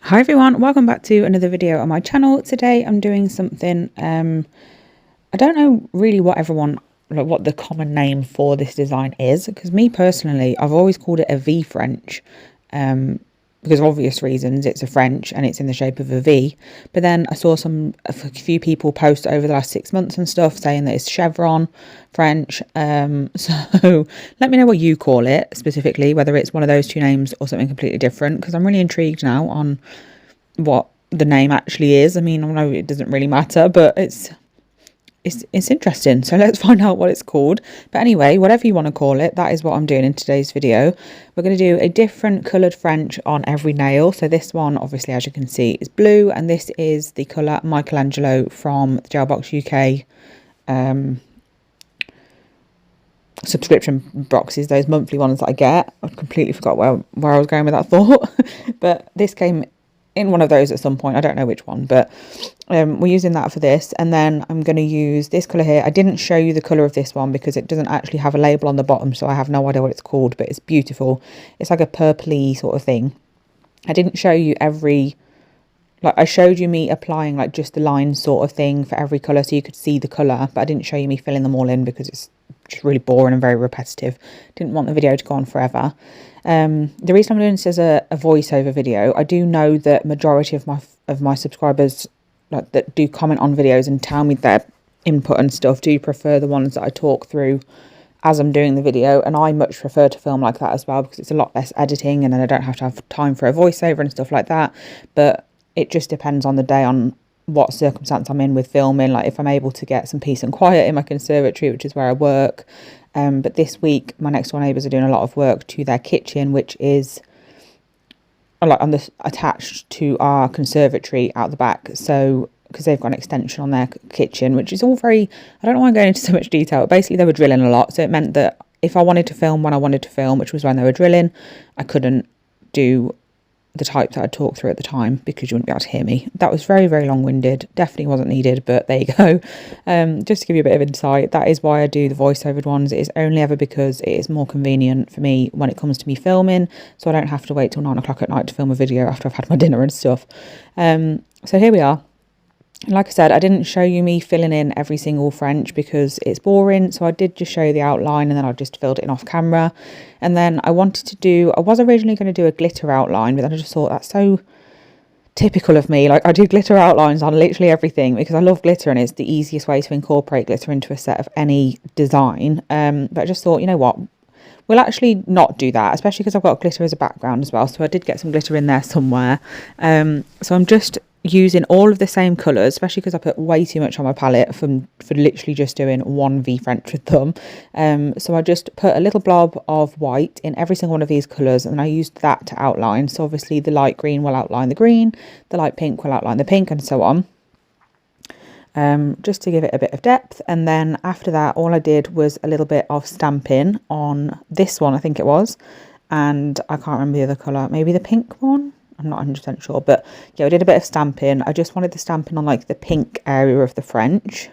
Hi everyone, welcome back to another video on my channel. Today I'm doing something, I don't know really what the common name for this design is, because me personally, I've always called it a V French, because of obvious reasons. It's a French and it's in the shape of a V. But then I saw a few people post over the last 6 months and stuff saying that it's chevron French. So let me know what you call it specifically, whether it's one of those two names or something completely different, because I'm really intrigued now on what the name actually is. I mean, I know it doesn't really matter, but it's interesting. So let's find out what it's called. But anyway, whatever you want to call it, that is what I'm doing in today's video. We're going to do a different coloured French on every nail. So this one, obviously, as you can see, is blue, and this is the colour Michelangelo from the Gelbox UK subscription boxes, those monthly ones that I get. I completely forgot where I was going with that thought. But this came in one of those at some point. I don't know which one, but we're using that for this. And then I'm going to use this colour here. I didn't show you the colour of this one because it doesn't actually have a label on the bottom, so I have no idea what it's called, but it's beautiful. It's like a purpley sort of thing. I didn't show you I showed you me applying like just the line sort of thing for every colour so you could see the colour, but I didn't show you me filling them all in because it's just really boring and very repetitive. Didn't want the video to go on forever. The reason I'm doing this as a voiceover video, I do know that majority of my subscribers that do comment on videos and tell me their input and stuff do prefer the ones that I talk through as I'm doing the video, and I much prefer to film like that as well because it's a lot less editing and then I don't have to have time for a voiceover and stuff like that. But it just depends on the day, on what circumstance I'm in with filming. Like if I'm able to get some peace and quiet in my conservatory, which is where I work. But this week my next door neighbours are doing a lot of work to their kitchen, which is like attached to our conservatory out the back. So because they've got an extension on their kitchen, which is all very, I don't know why I'm going into so much detail, but basically they were drilling a lot. So it meant that if I wanted to film when I wanted to film, which was when they were drilling, I couldn't do the type that I'd talk through at the time because you wouldn't be able to hear me. That was very, very long-winded. Definitely wasn't needed, but there you go. Just to give you a bit of insight, that is why I do the voiceover ones. It is only ever because it is more convenient for me when it comes to me filming, so I don't have to wait till 9 o'clock at night to film a video after I've had my dinner and stuff. So here we are. Like I said, I didn't show you me filling in every single French because it's boring. So I did just show you the outline and then I just filled it in off camera. And then I was originally going to do a glitter outline, but then I just thought that's so typical of me. Like I do glitter outlines on literally everything because I love glitter and it's the easiest way to incorporate glitter into a set of any design. But I just thought, you know what? We'll actually not do that, especially because I've got glitter as a background as well. So I did get some glitter in there somewhere. So I'm just using all of the same colours, especially because I put way too much on my palette for literally just doing one V French with them. So I just put a little blob of white in every single one of these colours, and I used that to outline. So obviously the light green will outline the green, the light pink will outline the pink, and so on. Just to give it a bit of depth. And then after that, all I did was a little bit of stamping on this one, I think it was, and I can't remember the other colour, maybe the pink one, I'm not 100% sure, but yeah, I did a bit of stamping. I just wanted the stamping on like the pink area of the French.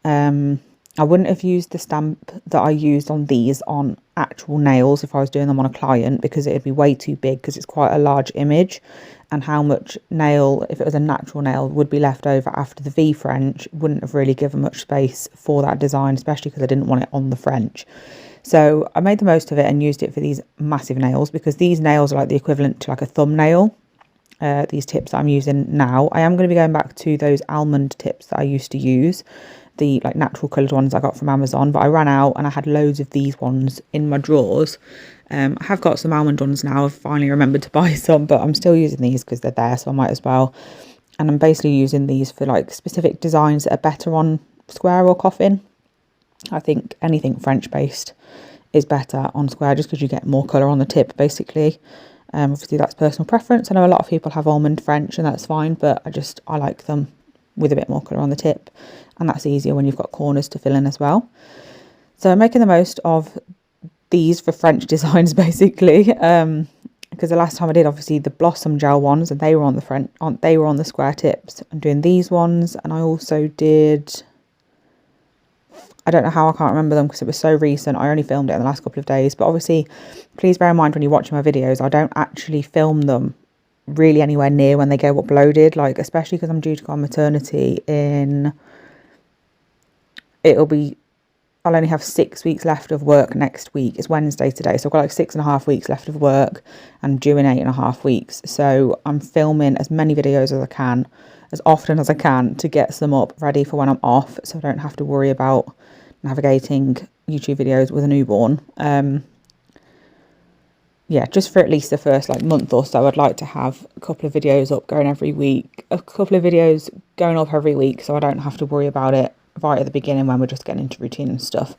I wouldn't have used the stamp that I used on these on actual nails if I was doing them on a client, because it'd be way too big because it's quite a large image, and how much nail, if it was a natural nail, would be left over after the V French wouldn't have really given much space for that design, especially because I didn't want it on the French. So I made the most of it and used it for these massive nails, because these nails are like the equivalent to like a thumbnail. These tips that I'm using now, I am going to be going back to those almond tips that I used to use, the like natural coloured ones I got from Amazon, but I ran out and I had loads of these ones in my drawers. I have got some almond ones now. I've finally remembered to buy some, but I'm still using these because they're there, so I might as well. And I'm basically using these for like specific designs that are better on square or coffin. I think anything French based is better on square just because you get more colour on the tip basically. Obviously that's personal preference. I know a lot of people have almond French and that's fine, but I like them with a bit more colour on the tip, and that's easier when you've got corners to fill in as well. So I'm making the most of these for French designs basically, because the last time I did obviously the blossom gel ones, and they were on the square tips. I'm doing these ones, and I also did, I don't know how, I can't remember them because it was so recent. I only filmed it in the last couple of days. But obviously, please bear in mind when you're watching my videos, I don't actually film them really anywhere near when they go uploaded, like especially because I'm due to go on maternity in, I'll only have 6 weeks left of work next week. It's Wednesday today, so I've got like 6.5 weeks left of work and due in 8.5 weeks. So I'm filming as many videos as I can, as often as I can, to get some up ready for when I'm off, so I don't have to worry about navigating YouTube videos with a newborn. Yeah, just for at least the first like month or so, I'd like to have a couple of videos up going every week, a couple of videos going up every week, so I don't have to worry about it right at the beginning when we're just getting into routine and stuff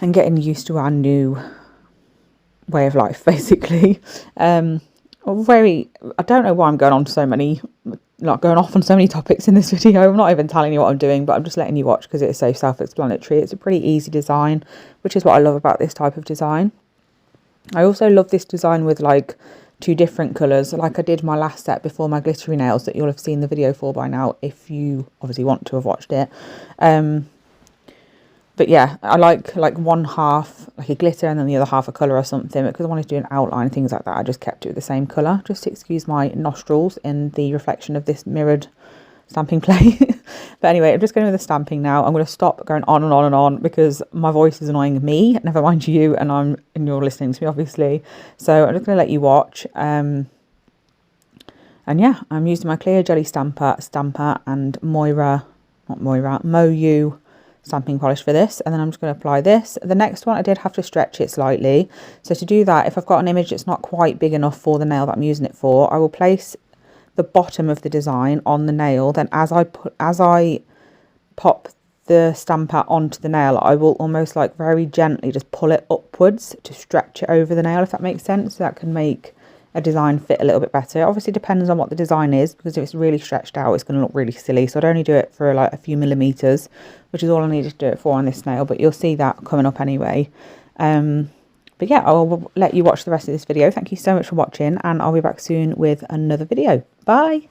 and getting used to our new way of life, basically. I don't know why I'm going on so many, not going off on so many topics in this video. I'm not even telling you what I'm doing, but I'm just letting you watch because it's so self-explanatory. It's a pretty easy design, which is what I love about this type of design. I also love this design with like 2 different colours, like I did my last set before my glittery nails that you'll have seen the video for by now if you obviously want to have watched it. But yeah, I like one half like a glitter and then the other half a colour or something, because I wanted to do an outline and things like that. I just kept it the same colour, just to excuse my nostrils in the reflection of this mirrored stamping plate. But anyway, I'm just going with the stamping now. I'm going to stop going on and on and on because my voice is annoying me, never mind you, and you're listening to me obviously. So I'm just going to let you watch. And yeah, I'm using my clear jelly stamper and Moyu stamping polish for this, and then I'm just going to apply this. The next one I did have to stretch it slightly, so to do that, if I've got an image that's not quite big enough for the nail that I'm using it for, I will place the bottom of the design on the nail. Then as I pop the stamper onto the nail, I will almost like very gently just pull it upwards to stretch it over the nail, if that makes sense. So that can make a design fit a little bit better. It obviously depends on what the design is, because if it's really stretched out, it's going to look really silly. So I'd only do it for like a few millimeters, which is all I needed to do it for on this nail, but you'll see that coming up anyway. But yeah, I'll let you watch the rest of this video. Thank you so much for watching, and I'll be back soon with another video. Bye.